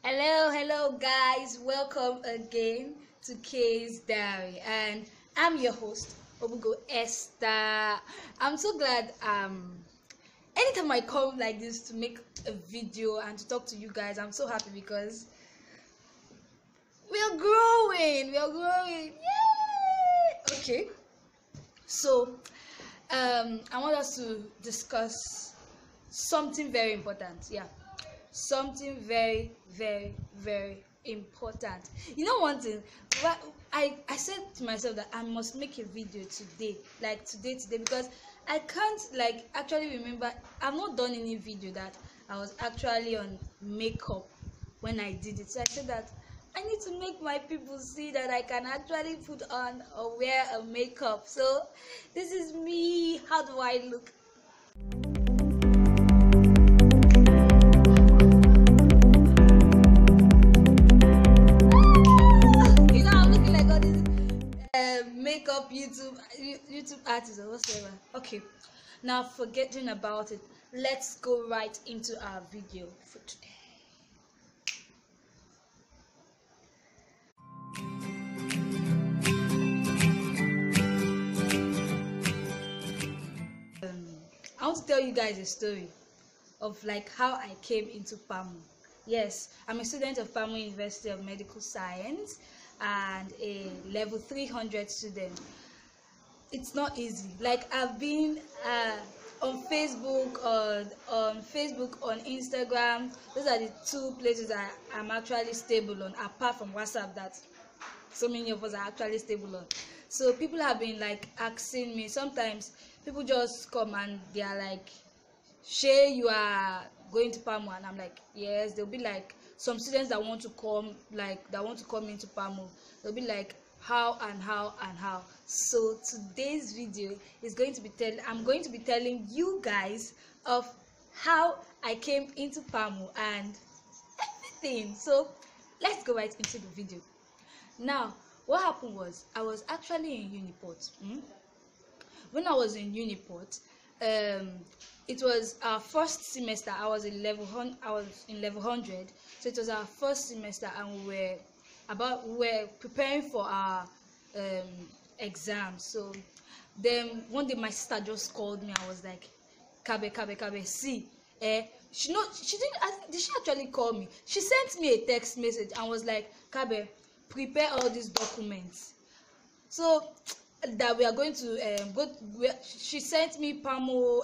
Hello guys, welcome again to K's Diary, and I'm your host Obugo Esther. I'm so glad anytime I come like this to make a video and to talk to you guys, I'm so happy because we're growing. Yay! Okay, so I want us to discuss something very important. Something very important. You know one thing, but I said to myself that I must make a video today, because I can't actually remember. I've not done any video that I was actually on makeup when I did it. So I said that I need to make my people see that I can actually put on or wear a makeup. So this is me. How do I look? Makeup YouTube artist or whatever. Okay, now forgetting about it, let's go right into our video for today. I want to tell you guys a story of how I came into Pamo. Yes, I'm a student of Pamo University of Medical Science and a level 300 student. It's not easy. I've been on Facebook, on Instagram. Those are the two places I'm actually stable on, apart from WhatsApp that so many of us are actually stable on. So people have been asking me. Sometimes people just come and they are like, "Shay, you are going to Pamo?" And I'm like, "Yes." They'll be like, some students that want to come, into Pamo, they'll be like, how. So today's video is going to be I'm going to be telling you guys of how I came into Pamo and everything. So let's go right into the video. Now, what happened was I was actually in Uniport. When I was in Uniport, it was our first semester. I was in level 100, so it was our first semester, and we were preparing for our exam. So then one day my sister just called me. I was like, Kabe, see, she didn't. Did she actually call me? She sent me a text message and was like, Kabe, prepare all these documents. So that we are going to she sent me Pamo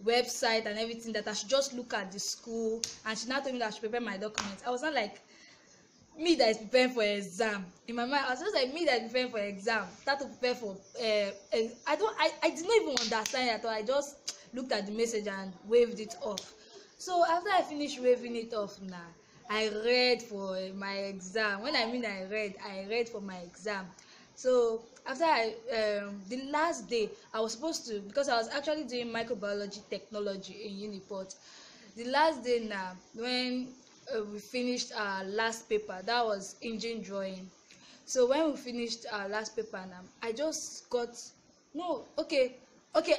website and everything, that I should just look at the school, and she now told me that I should prepare my documents. I was not like me that is preparing for exam. In my mind, I was just like me that is preparing for exam. Start to prepare for I did not even understand it at all. I just looked at the message and waved it off. So after I finished waving it off, I read for my exam. When I mean I read for my exam. So after the last day, I was supposed to, because I was actually doing microbiology technology in Uniport. The last day when we finished our last paper, that was engine drawing. So when we finished our last paper I just got, okay,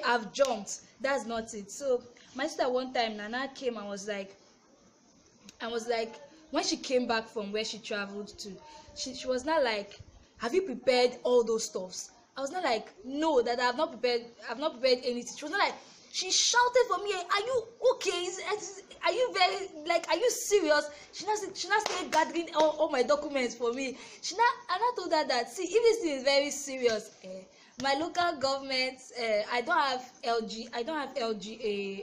I've jumped. That's not it. So my sister one time Nana came and was like, when she came back from where she traveled to, she was not like, have you prepared all those stuffs? I was not like, no, that I've not prepared anything. She was not like, she shouted for me, are you okay? Are you are you serious? She not started gathering all my documents for me. And I told her that, see, if this thing is very serious, my local government, I don't have LGA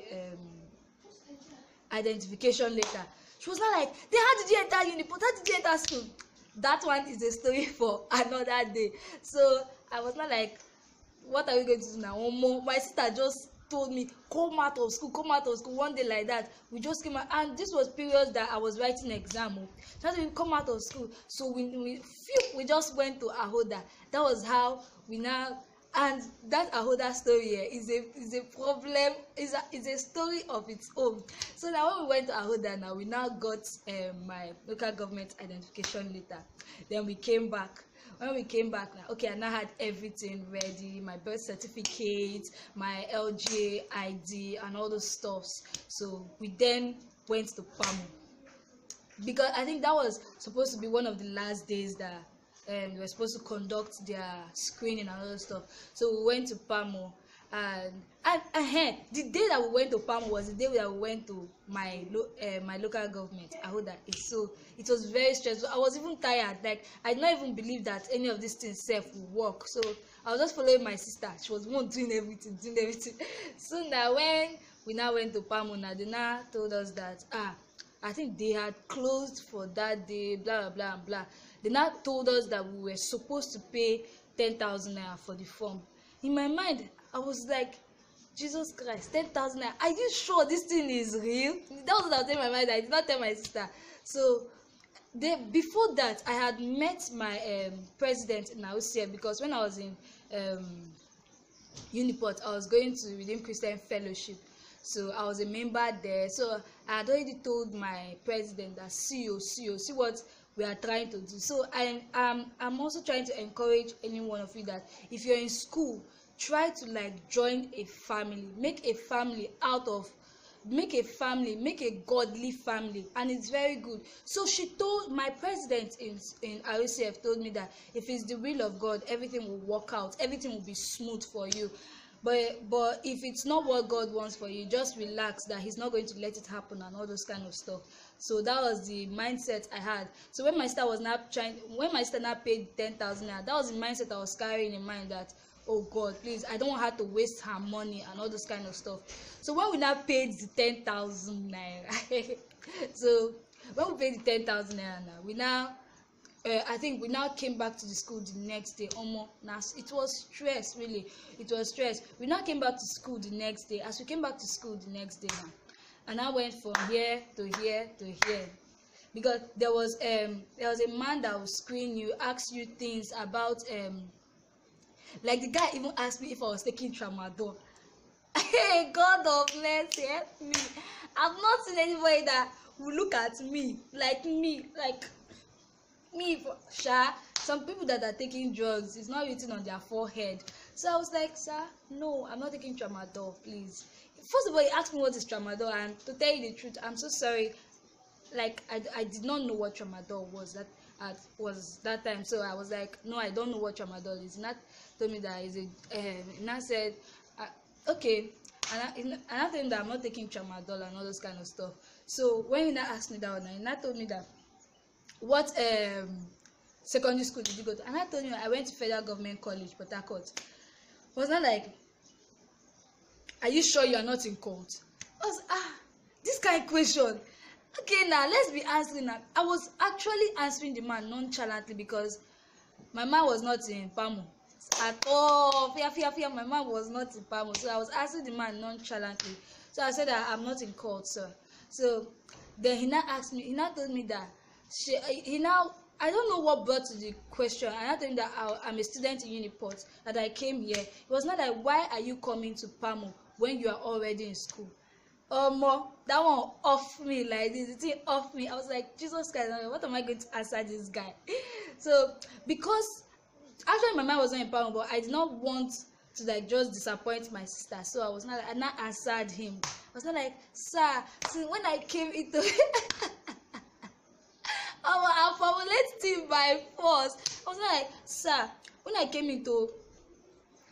identification letter. She was not like, then how did you enter Uniport? How did you enter school? That one is a story for another day. So I was not like, what are we going to do now? My sister just told me, come out of school. One day like that, we just came out, and this was period that I was writing exam. So we come out of school. So we just went to Ahoda. That was how we now. And that Ahoda story here is a problem, is a story of its own. So now when we went to Ahoda, we now got my local government identification letter. Then we came back. When we came back okay, I now had everything ready, my birth certificate, my LGA ID, and all those stuffs. So we then went to Pamo, because I think that was supposed to be one of the last days that they were supposed to conduct their screening and other stuff. So we went to Pamo, and the day that we went to Pamo was the day that we went to my local government. I hope that it's so. It was very stressful. I was even tired. Like, I did not even believe that any of these things self would work. So I was just following my sister. She was one doing everything. So now when we now went to Pamo, now they now told us that I think they had closed for that day, blah blah blah and blah. They now told us that we were supposed to pay 10,000 naira for the form. In my mind, I was like, Jesus Christ, 10,000 naira. Are you sure this thing is real? That was what I was in my mind. I did not tell my sister. So before that, I had met my president in Australia, because when I was in Uniport, I was going to Redeemed Christian Fellowship. So I was a member there. So I had already told my president that see what we are trying to do. So I'm also trying to encourage any one of you that if you're in school, try to like join a family, make a family, make a godly family, and it's very good. So she told my president in RCF told me that if it's the will of God, everything will work out, everything will be smooth for you. But if it's not what God wants for you, just relax that He's not going to let it happen and all those kind of stuff. So that was the mindset I had. So when my sister now paid 10,000 naira, that was the mindset I was carrying in mind, that oh God, please, I don't want her to waste her money and all those kind of stuff. So when we now paid the 10,000 naira, so when we paid the 10,000 naira, now we now I think we now came back to the school the next day. Now it was stress, really. It was stress. We now came back to school the next day. As we came back to school the next day now, and I went from here to here to here, because there was a man that would screen you, ask you things about like the guy even asked me if I was taking tramadol. Hey, God of mercy, help me. I've not seen anybody that will look at me like some people that are taking drugs, it's not written on their forehead. So I was like, sir, no, I'm not taking tramadol, please. First of all, he asked me what is tramadol, and to tell you the truth, I'm so sorry, like I did not know what tramadol was that time. So I was like, no, I don't know what tramadol is. And that told me that is and I said okay, and I told him that I'm not taking tramadol and all those kind of stuff. So when he asked me that one, and I told me that what secondary school did you go to, and I told him I went to Federal Government College, Port Harcourt. Was not like, are you sure you are not in court? I was this kind of question. Okay, now let's be answering that. I was actually answering the man nonchalantly, because my man was not in Pamo at all. Fear. My man was not in Pamo, so I was answering the man nonchalantly. So I said that I'm not in court, sir. So then he now asked me. He now told me that I don't know what brought to the question. And I told him that I'm a student in Uniport, that I came here. It was not like, why are you coming to Pamo when you are already in school? That one off me like this. The thing off me. I was like, Jesus Christ, what am I going to answer this guy? So because actually my mind was not in Pamo, but I did not want to like just disappoint my sister. So I was not. I not answered him. I was not like, sir. See, when I came into I formulated him by force. I was not like, sir, when I came into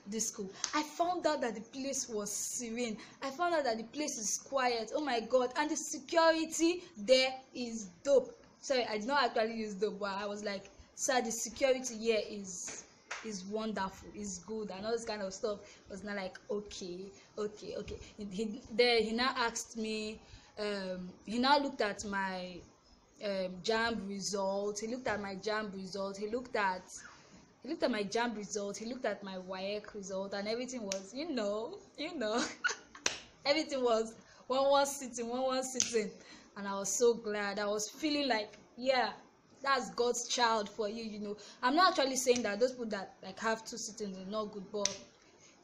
the school, I found out that the place was serene. I found out that the place is quiet. Oh my God. And the security there is dope. Sorry, I did not actually use dope, but I was like, sir, the security here is wonderful, is good, and all this kind of stuff. I was not like, okay. He now asked me, he now looked at my JAMB result. He looked at my JAMB result. He looked at my JAMB result. He looked at my WAEC result, and everything was, you know, everything was one sitting, and I was so glad. I was feeling like, yeah, that's God's child for you. You know, I'm not actually saying that those people that like have two sittings are not good, but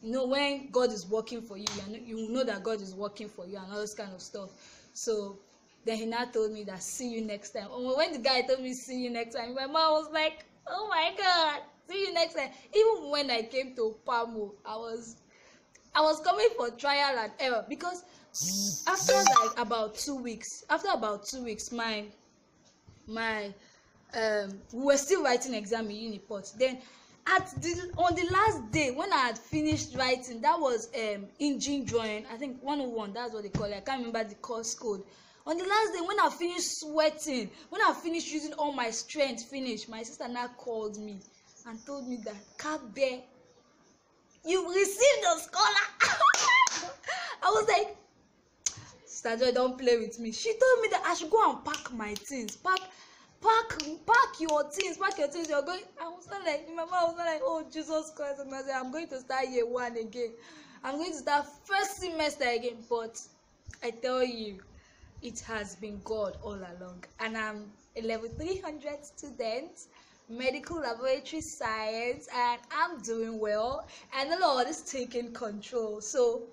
you know, when God is working for you, you know that God is working for you and all this kind of stuff. So then he now told me that see you next time. When the guy told me see you next time, my mom was like, oh my God, see you next time. Even when I came to Pamo, I was coming for trial and error, because after like about 2 weeks, my we were still writing exam in Uniport. Then on the last day when I had finished writing, that was engine drawing, I think 101, that's what they call it, I can't remember the course code. On the last day when I finished sweating, when I finished using all my strength, my sister now called me and told me that, Kabe, you received a scholar. I was like, Sister Joy, don't play with me. She told me that I should go and pack my things. Pack your things. You're going. I was not like, my mom was not like, oh Jesus Christ. And I said, I'm going to start year 1 again. I'm going to start first semester again. But I tell you, it has been God all along. And I'm a level 300 student, medical laboratory science, and I'm doing well. And the Lord is taking control. So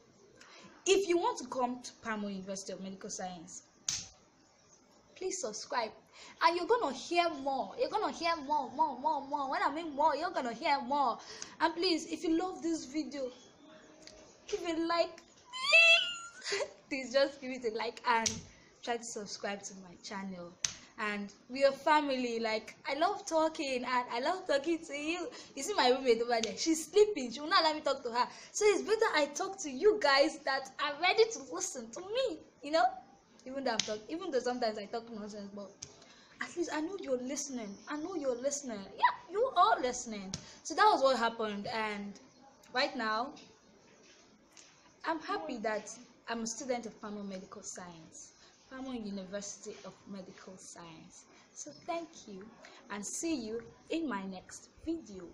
if you want to come to Pamo University of Medical Science, please subscribe, and you're gonna hear more. When I mean more, you're gonna hear more. And please, if you love this video, give it a like. Please just give it a like and try to subscribe to my channel. And we are family. Like, I love talking, and I love talking to you. You see my roommate over there, she's sleeping, she will not let me talk to her. So it's better I talk to you guys that are ready to listen to me, even though sometimes I talk nonsense, but at least I know you're listening. Yeah, you are listening. So that was what happened. And right now I'm happy that I'm a student of Pamo Medical Science, Pamo University of Medical Science. So thank you, and see you in my next video.